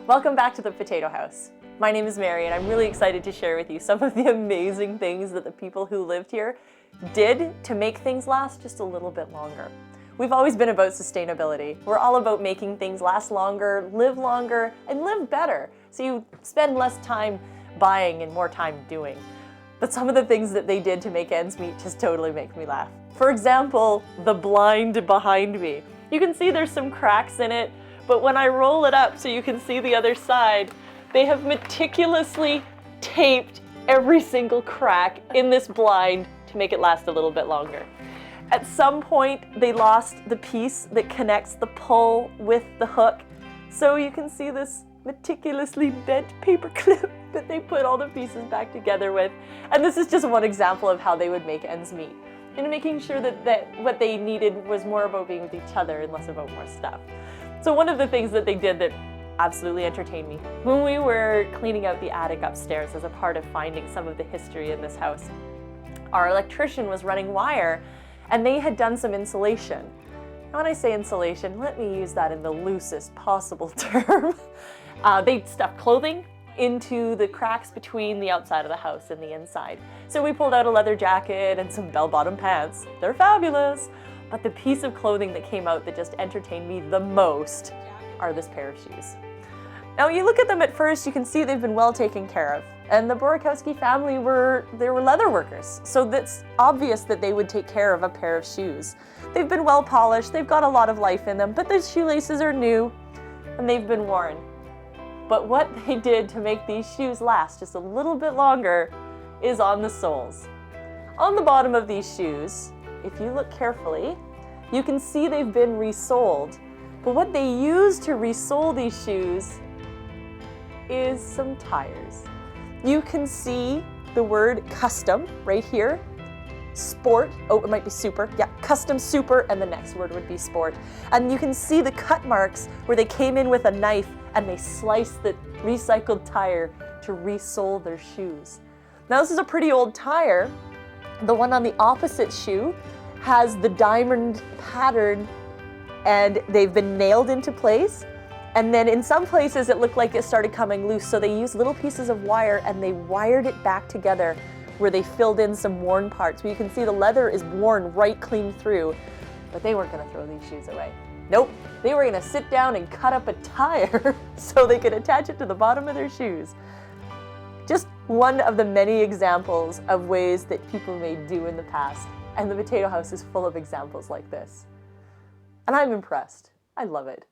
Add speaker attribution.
Speaker 1: Welcome back to the Potato House. My name is Mary and I'm really excited to share with you some of the amazing things that the people who lived here did to make things last just a little bit longer. We've always been about sustainability. We're all about making things last longer, and live better, so you spend less time buying and more time doing. But some of the things that they did to make ends meet just totally make me laugh. For example, the blind behind me. You can see there's some cracks in it, but when I roll it up so you can see the other side, they have meticulously taped every single crack in this blind to make it last a little bit longer. At some point, they lost the piece that connects the pull with the hook, so you can see this meticulously bent paper clip that they put all the pieces back together with. And this is just one example of how they would make ends meet, and making sure that what they needed was more about being with each other and less about more stuff. So one of the things that they did that absolutely entertained me, when we were cleaning out the attic upstairs as a part of finding some of the history in this house, our electrician was running wire and they had done some insulation. Now when I say insulation, let me use that in the loosest possible term. They stuffed clothing into the cracks between the outside of the house and the inside. So we pulled out a leather jacket and some bell-bottom pants. They're fabulous. But the piece of clothing that came out that just entertained me the most are this pair of shoes. Now you look at them at first, you can see they've been well taken care of. And the Borikowski family they were leather workers. So that's obvious that they would take care of a pair of shoes. They've been well polished, they've got a lot of life in them, but the shoelaces are new and they've been worn. But what they did to make these shoes last just a little bit longer is on the soles. On the bottom of these shoes, if you look carefully, you can see they've been resoled. But what they used to resole these shoes is some tires. You can see the word custom right here. Sport, oh, it might be super. Yeah, custom super, and the next word would be sport. And you can see the cut marks where they came in with a knife and they sliced the recycled tire to resole their shoes. Now this is a pretty old tire. The one on the opposite shoe has the diamond pattern and they've been nailed into place. And then in some places it looked like it started coming loose, so they used little pieces of wire and they wired it back together where they filled in some worn parts. Where you can see the leather is worn right clean through, but they weren't gonna throw these shoes away. Nope, they were gonna sit down and cut up a tire so they could attach it to the bottom of their shoes. Just one of the many examples of ways that people made do in the past, and the Potato House is full of examples like this. And I'm impressed. I love it.